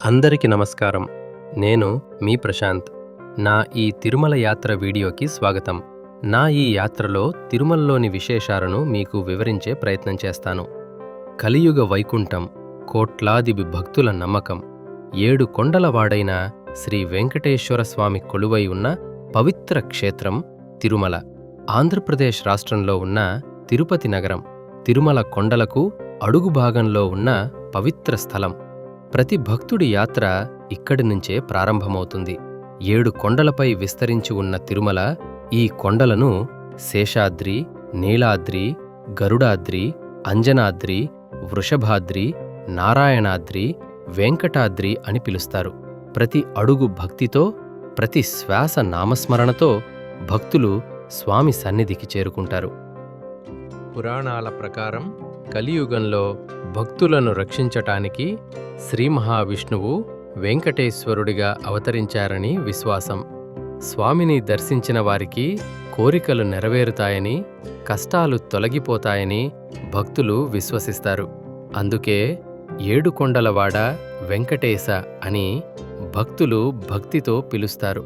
అందరికీ నమస్కారం. నేను మీ ప్రశాంత్. నా ఈ తిరుమల యాత్ర వీడియోకి స్వాగతం. నా ఈ యాత్రలో తిరుమలలోని విశేషాలను మీకు వివరించే ప్రయత్నం చేస్తాను. కలియుగ వైకుంఠం, కోట్లాది భక్తుల నమ్మకం, 7 కొండలవాడైన శ్రీ వెంకటేశ్వర స్వామి కొలువై ఉన్న పవిత్ర క్షేత్రం తిరుమల. ఆంధ్రప్రదేశ్ రాష్ట్రంలో ఉన్న తిరుపతి నగరం, తిరుమల కొండలకు అడుగు భాగంలో ఉన్న పవిత్ర స్థలం. ప్రతి భక్తుడి యాత్ర ఇక్కడి నుంచే ప్రారంభమవుతుంది. 7 కొండలపై విస్తరించి ఉన్న తిరుమల ఈ కొండలను శేషాద్రి, నీలాద్రి, గరుడాద్రి, అంజనాద్రి, వృషభాద్రి, నారాయణాద్రి, వెంకటాద్రి అని పిలుస్తారు. ప్రతి అడుగు భక్తితో, ప్రతి శ్వాస నామస్మరణతో భక్తులు స్వామి సన్నిధికి చేరుకుంటారు. పురాణాల ప్రకారం కలియుగంలో భక్తులను రక్షించటానికి శ్రీ మహావిష్ణువు వెంకటేశ్వరుడిగా అవతరించారని విశ్వాసం. స్వామిని దర్శించిన వారికి కోరికలు నెరవేరుతాయని, కష్టాలు తొలగిపోతాయని భక్తులు విశ్వసిస్తారు. అందుకే 7 కొండలవాడ వెంకటేశ అని భక్తులు భక్తితో పిలుస్తారు.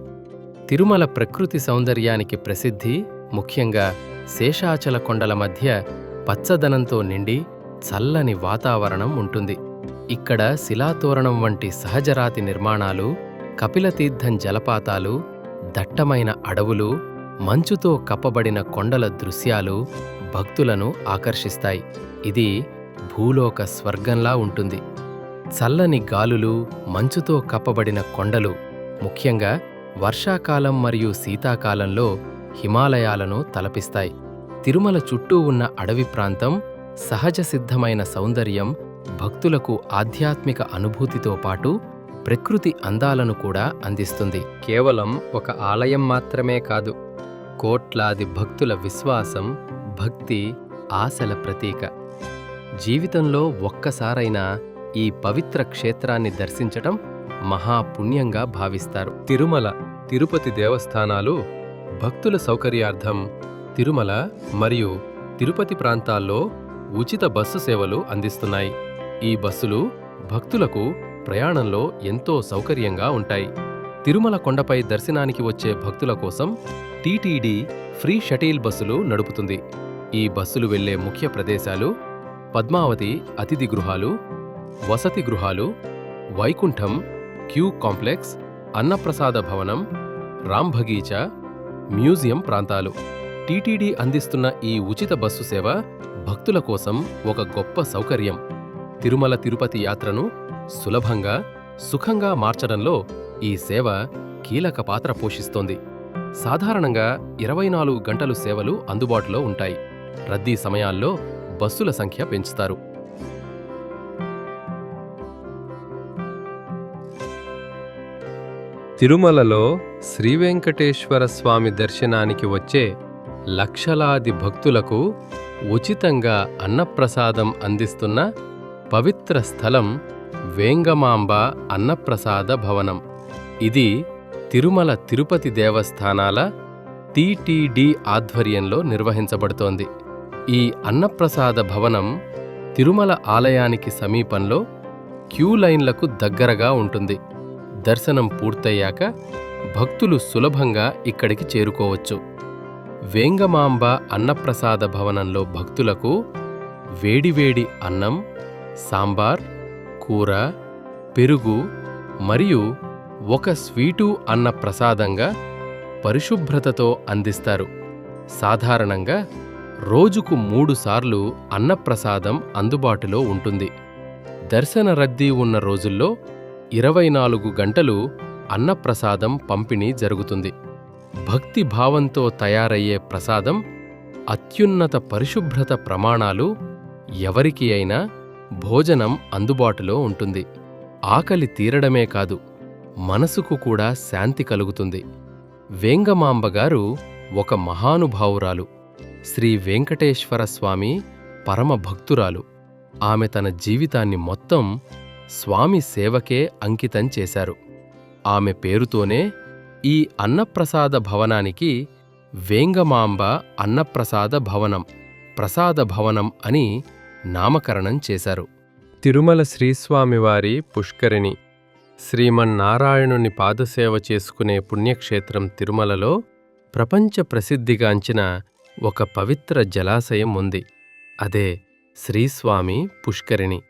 తిరుమల ప్రకృతి సౌందర్యానికి ప్రసిద్ధి. ముఖ్యంగా శేషాచల కొండల మధ్య పచ్చదనంతో నిండి చల్లని వాతావరణం ఉంటుంది. ఇక్కడ శిలాతోరణం వంటి సహజరాతి నిర్మాణాలు, కపిలతీర్థం జలపాతాలు, దట్టమైన అడవులు, మంచుతో కప్పబడిన కొండల దృశ్యాలు భక్తులను ఆకర్షిస్తాయి. ఇది భూలోక స్వర్గంలా ఉంటుంది. చల్లని గాలులు, మంచుతో కప్పబడిన కొండలు ముఖ్యంగా వర్షాకాలం మరియు శీతాకాలంలో హిమాలయాలను తలపిస్తాయి. తిరుమల చుట్టూ ఉన్న అడవి ప్రాంతం, సహజ సిద్ధమైన సౌందర్యం భక్తులకు ఆధ్యాత్మిక అనుభూతితో పాటు ప్రకృతి అందాలను కూడా అందిస్తుంది. కేవలం ఒక ఆలయం మాత్రమే కాదు, కోట్లాది భక్తుల విశ్వాసం, భక్తి, ఆశల ప్రతీక. జీవితంలో ఒక్కసారైనా ఈ పవిత్ర క్షేత్రాన్ని దర్శించటం మహాపుణ్యంగా భావిస్తారు. తిరుమల, తిరుపతి దేవస్థానాలు భక్తుల సౌకర్యార్థం తిరుమల మరియు తిరుపతి ప్రాంతాల్లో ఉచిత బస్సు సేవలు అందిస్తున్నాయి. ఈ బస్సులు భక్తులకు ప్రయాణంలో ఎంతో సౌకర్యంగా ఉంటాయి. తిరుమల కొండపై దర్శనానికి వచ్చే భక్తుల కోసం టీటీడీ ఫ్రీ షటిల్ బస్సులు నడుపుతుంది. ఈ బస్సులు వెళ్లే ముఖ్య ప్రదేశాలు పద్మావతి అతిథి గృహాలు, వసతి గృహాలు, వైకుంఠం క్యూ కాంప్లెక్స్, అన్నప్రసాద భవనం, రామ్ బగీచా, మ్యూజియం ప్రాంతాలు. టీటీడీ అందిస్తున్న ఈ ఉచిత బస్సు సేవ భక్తుల కోసం ఒక గొప్ప సౌకర్యం. తిరుమల తిరుపతి యాత్రను సులభంగా, సుఖంగా మార్చడంలో ఈ సేవ కీలక పాత్ర పోషిస్తోంది. సాధారణంగా 24 గంటలు సేవలు అందుబాటులో ఉంటాయి. రద్దీ సమయాల్లో బస్సుల సంఖ్య పెంచుతారు. తిరుమలలో శ్రీవెంకటేశ్వర స్వామి దర్శనానికి వచ్చే లక్షలాది భక్తులకు ఉచితంగా అన్నప్రసాదం అందిస్తున్న పవిత్ర స్థలం వేంగమాంబ అన్నప్రసాద భవనం. ఇది తిరుమల తిరుపతి దేవస్థానాల టీటీడీ ఆధ్వర్యంలో నిర్వహించబడుతోంది. ఈ అన్నప్రసాద భవనం తిరుమల ఆలయానికి సమీపంలో క్యూ లైన్లకు దగ్గరగా ఉంటుంది. దర్శనం పూర్తయ్యాక భక్తులు సులభంగా ఇక్కడికి చేరుకోవచ్చు. వేంగమాంబ అన్నప్రసాద భవనంలో భక్తులకు వేడివేడి అన్నం, సాంబార్, కూర, పెరుగు మరియు ఒక స్వీటు అన్నప్రసాదంగా పరిశుభ్రతతో అందిస్తారు. సాధారణంగా రోజుకు 3 సార్లు అన్నప్రసాదం అందుబాటులో ఉంటుంది. దర్శన రద్దీ ఉన్న రోజుల్లో 24 గంటలు అన్నప్రసాదం పంపిణీ జరుగుతుంది. భక్తి భావంతో తయారయ్యే ప్రసాదం అత్యున్నత పరిశుభ్రత ప్రమాణాలు, ఎవరికి అయినా భోజనం అందుబాటులో ఉంటుంది. ఆకలి తీరడమే కాదు, మనసుకు కూడా శాంతి కలుగుతుంది. వేంగమాంబగారు ఒక మహానుభావురాలు. శ్రీ వెంకటేశ్వర స్వామి పరమ భక్తురాలు. ఆమె తన జీవితాన్ని మొత్తం స్వామి సేవకే అంకితం చేశారు. ఆమె పేరుతోనే ఈ అన్నప్రసాద భవనానికి వేంగమాంబ అన్నప్రసాద భవనం, ప్రసాద భవనం అని నామకరణం చేశారు. తిరుమల శ్రీస్వామివారి పుష్కరిణి శ్రీమన్నారాయణుని పాదసేవ చేసుకునే పుణ్యక్షేత్రం తిరుమలలో ప్రపంచ ప్రసిద్ధిగాంచిన ఒక పవిత్ర జలాశయం ఉంది. అదే శ్రీస్వామి పుష్కరిణి.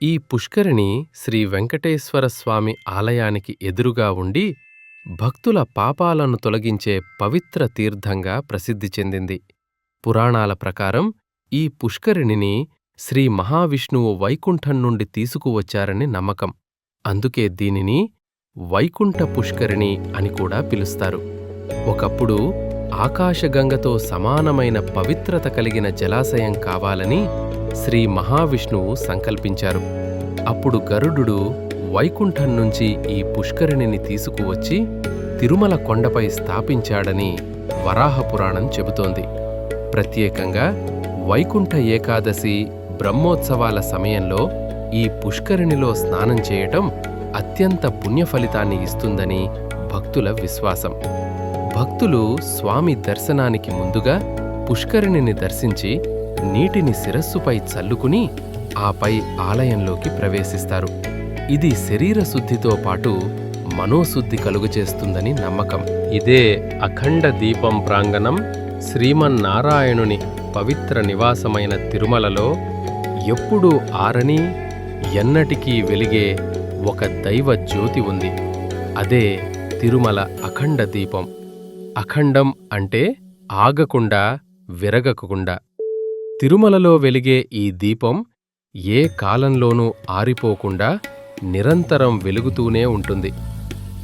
ఈ పుష్కరిణి శ్రీ వెంకటేశ్వర స్వామి ఆలయానికి ఎదురుగా ఉండి భక్తుల పాపాలను తొలగించే పవిత్ర తీర్థంగా ప్రసిద్ధి చెందింది. పురాణాల ప్రకారం ఈ పుష్కరిణిని శ్రీ మహావిష్ణువు వైకుంఠం నుండి తీసుకువచ్చారని నమ్మకం. అందుకే దీనిని వైకుంఠ పుష్కరిణి అని కూడా పిలుస్తారు. ఒకప్పుడు ఆకాశగంగతో సమానమైన పవిత్రత కలిగిన జలాశయం కావాలని శ్రీ మహావిష్ణువు సంకల్పించారు. అప్పుడు గరుడుడు వైకుంఠం నుంచి ఈ పుష్కరిణిని తీసుకువచ్చి తిరుమల కొండపై స్థాపించాడని వరాహపురాణం చెబుతోంది. ప్రత్యేకంగా వైకుంఠ ఏకాదశి బ్రహ్మోత్సవాల సమయంలో ఈ పుష్కరిణిలో స్నానం చేయటం అత్యంత పుణ్యఫలితాన్ని ఇస్తుందని భక్తుల విశ్వాసం. భక్తులు స్వామి దర్శనానికి ముందుగా పుష్కరిణిని దర్శించి నీటిని శిరస్సుపై చల్లుకుని ఆపై ఆలయంలోకి ప్రవేశిస్తారు. ఇది శరీర శుద్ధితో పాటు మనోశుద్ధి కలుగచేస్తుందని నమ్మకం. ఇదే అఖండ దీపం ప్రాంగణం శ్రీమన్నారాయణుని పవిత్ర నివాసమైన తిరుమలలో ఎప్పుడూ ఆరని ఎన్నటికీ వెలిగే ఒక దైవ జ్యోతి ఉంది. అదే తిరుమల అఖండ దీపం. అఖండం అంటే ఆగకుండా, విరగకుండా. తిరుమలలో వెలిగే ఈ దీపం ఏ కాలంలోనూ ఆరిపోకుండా నిరంతరం వెలుగుతూనే ఉంటుంది.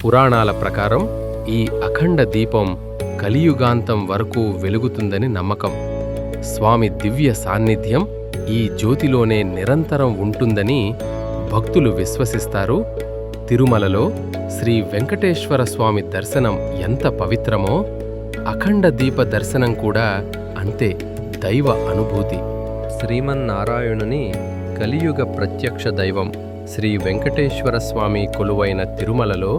పురాణాల ప్రకారం ఈ అఖండ దీపం కలియుగాంతం వరకు వెలుగుతుందని నమ్మకం. స్వామి దివ్య సాన్నిధ్యం ఈ జ్యోతిలోనే నిరంతరం ఉంటుందని భక్తులు విశ్వసిస్తారు. తిరుమలలో శ్రీ వెంకటేశ్వర స్వామి దర్శనం ఎంత పవిత్రమో అఖండ దీప దర్శనం కూడా అంతే దైవ అనుభూతి. శ్రీమన్నారాయణుని కలియుగ ప్రత్యక్ష దైవం శ్రీ వెంకటేశ్వర స్వామి కొలువైన తిరుమలలో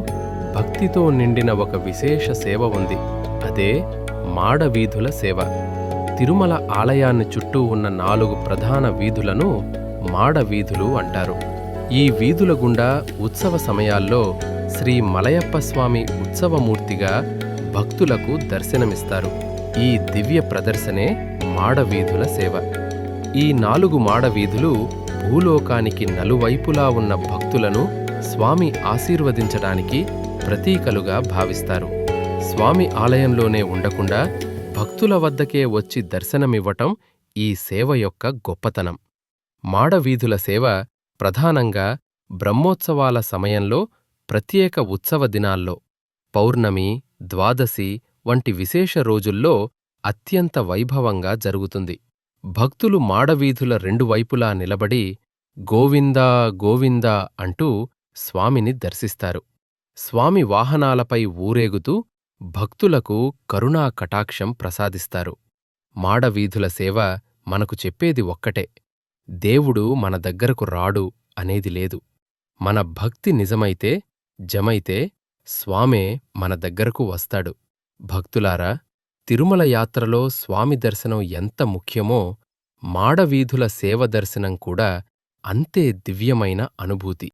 భక్తితో నిండిన ఒక విశేష సేవ ఉంది. అదే మాడవీధుల సేవ. తిరుమల ఆలయాన్ని చుట్టూ ఉన్న 4 ప్రధాన వీధులను మాడవీధులు అంటారు. ఈ వీధుల గుండా ఉత్సవ సమయాల్లో శ్రీ మలయప్ప స్వామి ఉత్సవమూర్తిగా భక్తులకు దర్శనమిస్తారు. ఈ దివ్య ప్రదర్శనే మాడవీధుల సేవ. ఈ 4 మాడవీధులు భూలోకానికి నలువైపులా ఉన్న భక్తులను స్వామి ఆశీర్వదించడానికి ప్రతీకలుగా భావిస్తారు. స్వామి ఆలయంలోనే ఉండకుండా భక్తుల వద్దకే వచ్చి దర్శనమివ్వటం ఈ సేవ యొక్క గొప్పతనం. మాడవీధుల సేవ ప్రధానంగా బ్రహ్మోత్సవాల సమయంలో, ప్రత్యేక ఉత్సవ దినాల్లో, పౌర్ణమి, ద్వాదశి వంటి విశేష రోజుల్లో అత్యంత వైభవంగా జరుగుతుంది. భక్తులు మాడవీధుల 2 వైపులా నిలబడి గోవిందా గోవిందా అంటూ స్వామిని దర్శిస్తారు. స్వామి వాహనాలపై ఊరేగుతూ భక్తులకు కరుణా కటాక్షం ప్రసాదిస్తారు. మాడవీధుల సేవ మనకు చెప్పేది ఒక్కటే: దేవుడు మన దగ్గరకు రాడు అనేది లేదు. మన భక్తి నిజమైతే, జమైతే స్వామే మన దగ్గరకు వస్తాడు. భక్తులారా, తిరుమల యాత్రలో స్వామి దర్శనం ఎంత ముఖ్యమో మాడవీధుల సేవ దర్శనం కూడా అంతే దివ్యమైన అనుభూతి.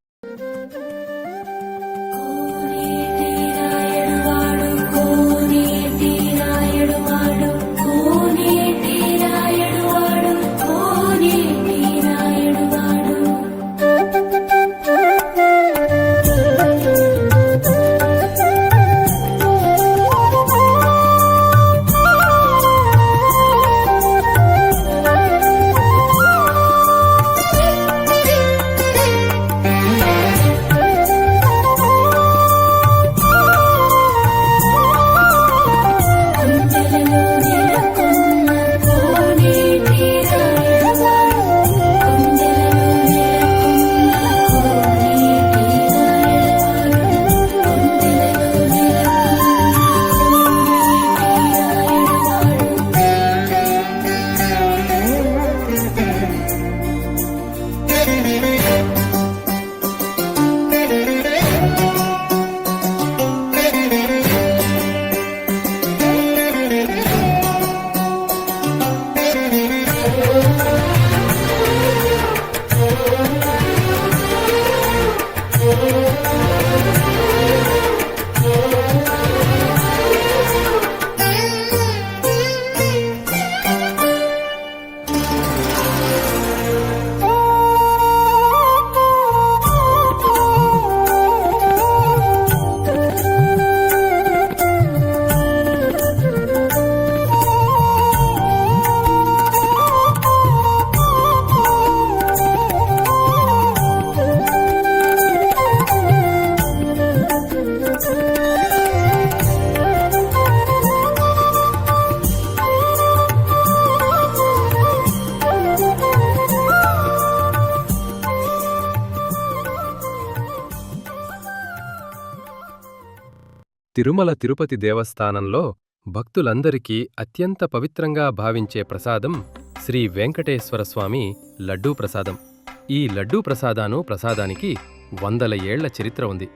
తిరుమల తిరుపతి దేవస్థానంలో భక్తులందరికీ అత్యంత పవిత్రంగా భావించే ప్రసాదం శ్రీ వెంకటేశ్వరస్వామి లడ్డూ ప్రసాదం. ఈ లడ్డూ ప్రసాదానికి వందల ఏళ్ల చరిత్ర ఉంది.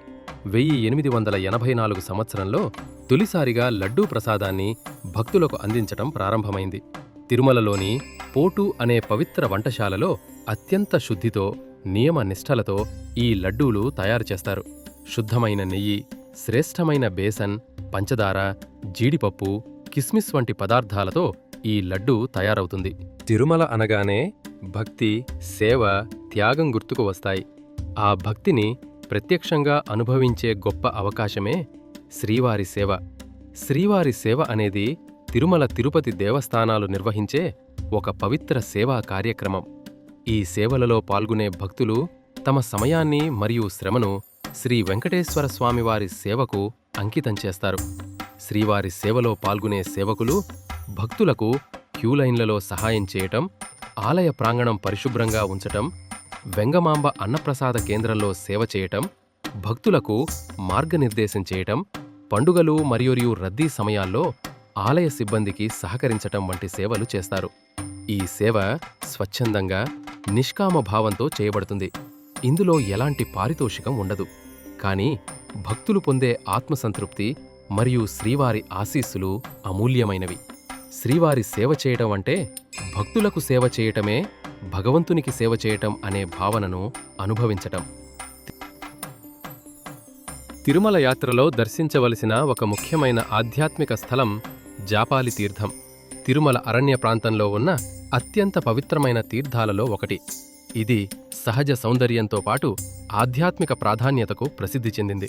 1884 సంవత్సరంలో తొలిసారిగా లడ్డూ ప్రసాదాన్ని భక్తులకు అందించటం ప్రారంభమైంది. తిరుమలలోని పోటు అనే పవిత్ర వంటశాలలో అత్యంత శుద్ధితో, నియమ నిష్ఠలతో ఈ లడ్డూలు తయారు చేస్తారు. శుద్ధమైన నెయ్యి, శ్రేష్టమైన బేసన్, పంచదార, జీడిపప్పు, కిస్మిస్ వంటి పదార్థాలతో ఈ లడ్డూ తయారవుతుంది. తిరుమల అనగానే భక్తి, సేవ, త్యాగం గుర్తుకు వస్తాయి. ఆ భక్తిని ప్రత్యక్షంగా అనుభవించే గొప్ప అవకాశమే శ్రీవారి సేవ. శ్రీవారి సేవ అనేది తిరుమల తిరుపతి దేవస్థానాలు నిర్వహించే ఒక పవిత్ర సేవా కార్యక్రమం. ఈ సేవలలో పాల్గొనే భక్తులు తమ సమయాన్ని మరియు శ్రమను శ్రీ వెంకటేశ్వర స్వామివారి సేవకు అంకితం చేస్తారు. శ్రీవారి సేవలో పాల్గొనే సేవకులు భక్తులకు క్యూలైన్లలో సహాయం చేయటం, ఆలయ ప్రాంగణం పరిశుభ్రంగా ఉంచటం, వెంగమాంబ అన్నప్రసాద కేంద్రంలో సేవ చేయటం, భక్తులకు మార్గనిర్దేశం చేయటం, పండుగలు మరియు రద్దీ సమయాల్లో ఆలయ సిబ్బందికి సహకరించటం వంటి సేవలు చేస్తారు. ఈ సేవ స్వచ్ఛందంగా, నిష్కామ భావంతో చేయబడుతుంది. ఇందులో ఎలాంటి పారితోషికం ఉండదు. కానీ భక్తులు పొందే ఆత్మసంతృప్తి మరియు శ్రీవారి ఆశీస్సులు అమూల్యమైనవి. శ్రీవారి సేవ చేయటం అంటే భక్తులకు సేవ చేయటమే భగవంతునికి సేవ చేయటం అనే భావనను అనుభవించటం. తిరుమల యాత్రలో దర్శించవలసిన ఒక ముఖ్యమైన ఆధ్యాత్మిక స్థలం జాపాలి తీర్థం. తిరుమల అరణ్య ప్రాంతంలో ఉన్న అత్యంత పవిత్రమైన తీర్థాలలో ఒకటి. ఇది సహజ సౌందర్యంతో పాటు ఆధ్యాత్మిక ప్రాధాన్యతకు ప్రసిద్ధి చెందింది.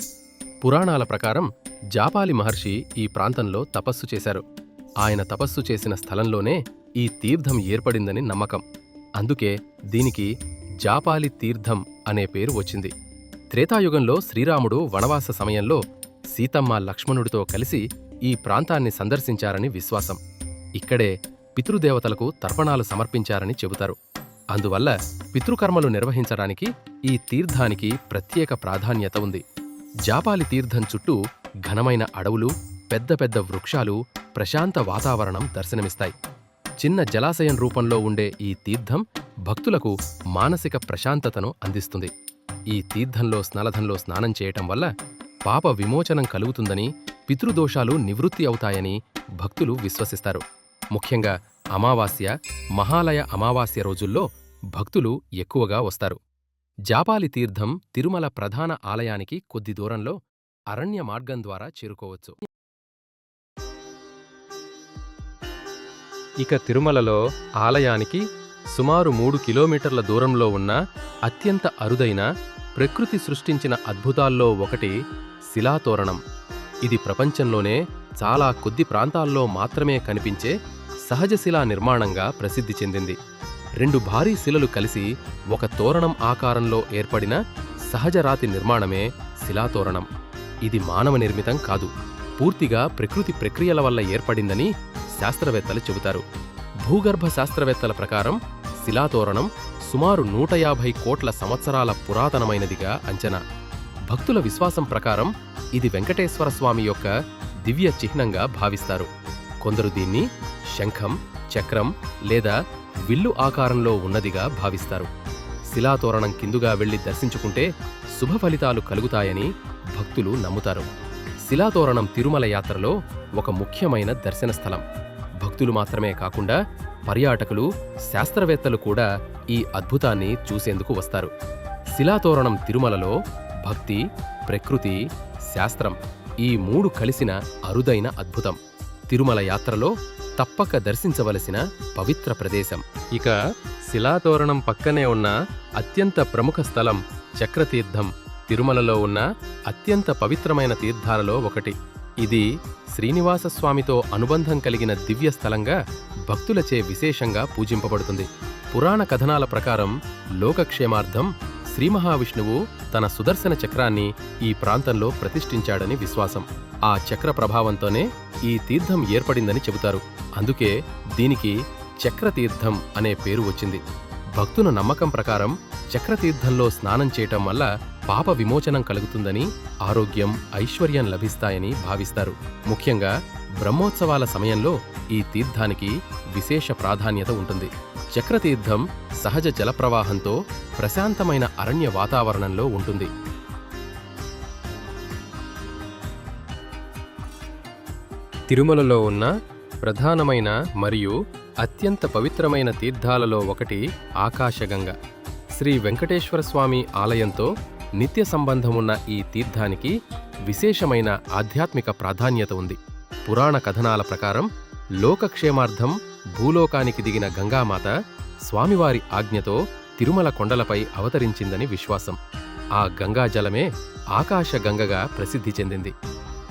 పురాణాల ప్రకారం జాపాలి మహర్షి ఈ ప్రాంతంలో తపస్సు చేశారు. ఆయన తపస్సు చేసిన స్థలంలోనే ఈ తీర్థం ఏర్పడిందని నమ్మకం. అందుకే దీనికి జాపాలి తీర్థం అనే పేరు వచ్చింది. త్రేతాయుగంలో శ్రీరాముడు వనవాస సమయంలో సీతమ్మ, లక్ష్మణుడితో కలిసి ఈ ప్రాంతాన్ని సందర్శించారని విశ్వాసం. ఇక్కడే పితృదేవతలకు తర్పణాలు సమర్పించారని చెబుతారు. అందువల్ల పితృకర్మలు నిర్వహించడానికి ఈ తీర్థానికి ప్రత్యేక ప్రాధాన్యత ఉంది. జాపాలి తీర్థం చుట్టూ ఘనమైన అడవులు, పెద్ద పెద్ద వృక్షాలు, ప్రశాంత వాతావరణం దర్శనమిస్తాయి. చిన్న జలాశయం రూపంలో ఉండే ఈ తీర్థం భక్తులకు మానసిక ప్రశాంతతను అందిస్తుంది. ఈ తీర్థంలో స్నానం చేయటం వల్ల పాప విమోచనం కలుగుతుందని, పితృదోషాలు నివృత్తి అవుతాయని భక్తులు విశ్వసిస్తారు. ముఖ్యంగా అమావాస్య, మహాలయ అమావాస్య రోజుల్లో భక్తులు ఎక్కువగా వస్తారు. జాపాలి తీర్థం తిరుమల ప్రధాన ఆలయానికి కొద్ది దూరంలో అరణ్య మార్గం ద్వారా చేరుకోవచ్చు. ఇక తిరుమలలో ఆలయానికి సుమారు 3 కిలోమీటర్ల దూరంలో ఉన్న అత్యంత అరుదైన, ప్రకృతి సృష్టించిన అద్భుతాల్లో ఒకటి శిలాతోరణం. ఇది ప్రపంచంలోనే చాలా కొద్ది ప్రాంతాల్లో మాత్రమే కనిపించే సహజ శిలా నిర్మాణంగా ప్రసిద్ధి చెందింది. 2 భారీ శిలలు కలిసి ఒక తోరణం ఆకారంలో ఏర్పడిన సహజ రాతి నిర్మాణమే శిలాతోరణం. ఇది మానవ నిర్మితం కాదు, పూర్తిగా ప్రకృతి ప్రక్రియల వల్ల ఏర్పడిందని శాస్త్రవేత్తలు చెబుతారు. భూగర్భ శాస్త్రవేత్తల ప్రకారం శిలాతోరణం సుమారు 150 కోట్ల సంవత్సరాల పురాతనమైనదిగా అంచనా. భక్తుల విశ్వాసం ప్రకారం ఇది వెంకటేశ్వర స్వామి యొక్క దివ్య చిహ్నంగా భావిస్తారు. కొందరు దీన్ని శంఖం, చక్రం లేదా విల్లు ఆకారంలో ఉన్నదిగా భావిస్తారు. శిలాతోరణం కిందుగా వెళ్లి దర్శించుకుంటే శుభ ఫలితాలు కలుగుతాయని భక్తులు నమ్ముతారు. శిలాతోరణం తిరుమల యాత్రలో ఒక ముఖ్యమైన దర్శన స్థలం. భక్తులు మాత్రమే కాకుండా పర్యాటకులు, శాస్త్రవేత్తలు కూడా ఈ అద్భుతాన్ని చూసేందుకు వస్తారు. శిలాతోరణం తిరుమలలో భక్తి, ప్రకృతి, శాస్త్రం ఈ 3 కలిసిన అరుదైన అద్భుతం. తిరుమల యాత్రలో తప్పక దర్శించవలసిన పవిత్ర ప్రదేశం. ఇక శిలాతోరణం పక్కనే ఉన్న అత్యంత ప్రముఖ స్థలం చక్రతీర్థం తిరుమలలో ఉన్న అత్యంత పవిత్రమైన తీర్థాలలో ఒకటి. ఇది శ్రీనివాసస్వామితో అనుబంధం కలిగిన దివ్య స్థలంగా భక్తులచే విశేషంగా పూజింపబడుతుంది. పురాణ కథనాల ప్రకారం లోకక్షేమార్థం శ్రీ మహావిష్ణువు తన సుదర్శన చక్రాన్ని ఈ ప్రాంతంలో ప్రతిష్ఠించాడని విశ్వాసం. ఆ చక్ర ప్రభావంతోనే ఈ తీర్థం ఏర్పడిందని చెబుతారు. అందుకే దీనికి చక్రతీర్థం అనే పేరు వచ్చింది. భక్తుల నమ్మకం ప్రకారం చక్రతీర్థంలో స్నానం చేయటం వల్ల పాప విమోచనం కలుగుతుందని, ఆరోగ్యం, ఐశ్వర్యం లభిస్తాయని భావిస్తారు. ముఖ్యంగా బ్రహ్మోత్సవాల సమయంలో ఈ తీర్థానికి విశేష ప్రాధాన్యత ఉంటుంది. చక్రతీర్థం సహజ జలప్రవాహంతో ప్రశాంతమైన అరణ్య వాతావరణంలో ఉంటుంది. తిరుమలలో ఉన్న ప్రధానమైన మరియు అత్యంత పవిత్రమైన తీర్థాలలో ఒకటి ఆకాశగంగ. శ్రీ వెంకటేశ్వర స్వామి ఆలయంతో నిత్య సంబంధమున్న ఈ తీర్థానికి విశేషమైన ఆధ్యాత్మిక ప్రాధాన్యత ఉంది. పురాణ కథనాల ప్రకారం లోకక్షేమార్థం భూలోకానికి దిగిన గంగామాత స్వామివారి ఆజ్ఞతో తిరుమల కొండలపై అవతరించిందని విశ్వాసం. ఆ గంగాజలమే ఆకాశగంగగా ప్రసిద్ధి చెందింది.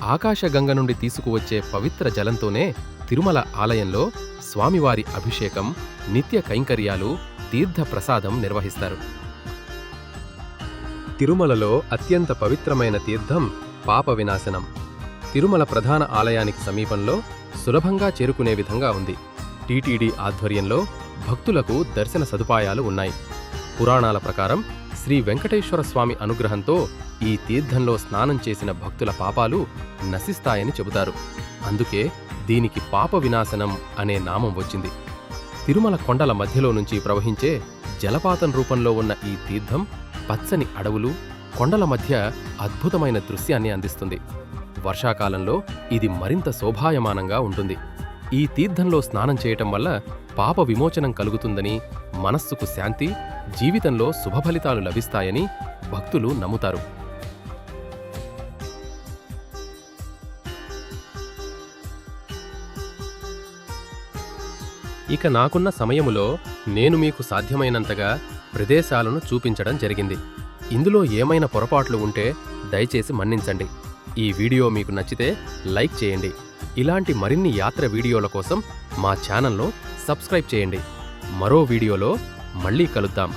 ఆకాశగంగ నుండి తీసుకువచ్చే పవిత్ర జలంతోనే తిరుమల ఆలయంలో స్వామివారి అభిషేకం, నిత్య కైంకర్యాలు, తీర్థ ప్రసాదం నిర్వహిస్తారు. తిరుమలలో అత్యంత పవిత్రమైన తీర్థం పాప వినాశనం. తిరుమల ప్రధాన ఆలయానికి సమీపంలో సులభంగా చేరుకునే విధంగా ఉంది. టీటీడీ ఆధ్వర్యంలో భక్తులకు దర్శన సదుపాయాలు ఉన్నాయి. పురాణాల ప్రకారం శ్రీ వెంకటేశ్వర స్వామి అనుగ్రహంతో ఈ తీర్థంలో స్నానం చేసిన భక్తుల పాపాలు నశిస్తాయని చెబుతారు. అందుకే దీనికి పాప వినాశనం అనే నామం వచ్చింది. తిరుమల కొండల మధ్యలో నుంచి ప్రవహించే జలపాతం రూపంలో ఉన్న ఈ తీర్థం పచ్చని అడవులు, కొండల మధ్య అద్భుతమైన దృశ్యాన్ని అందిస్తుంది. వర్షాకాలంలో ఇది మరింత శోభాయమానంగా ఉంటుంది. ఈ తీర్థంలో స్నానం చేయటం వల్ల పాప విమోచనం కలుగుతుందని, మనస్సుకు శాంతి, జీవితంలో శుభఫలితాలు లభిస్తాయని భక్తులు నమ్ముతారు. ఇక నాకున్న సమయములో నేను మీకు సాధ్యమైనంతగా ప్రదేశాలను చూపించడం జరిగింది. ఇందులో ఏమైనా పొరపాట్లు ఉంటే దయచేసి మన్నించండి. ఈ వీడియో మీకు నచ్చితే లైక్ చేయండి. ఇలాంటి మరిన్ని యాత్ర వీడియోల కోసం మా ఛానల్ను సబ్స్క్రైబ్ చేయండి. మరో వీడియోలో మళ్ళీ కలుద్దాం.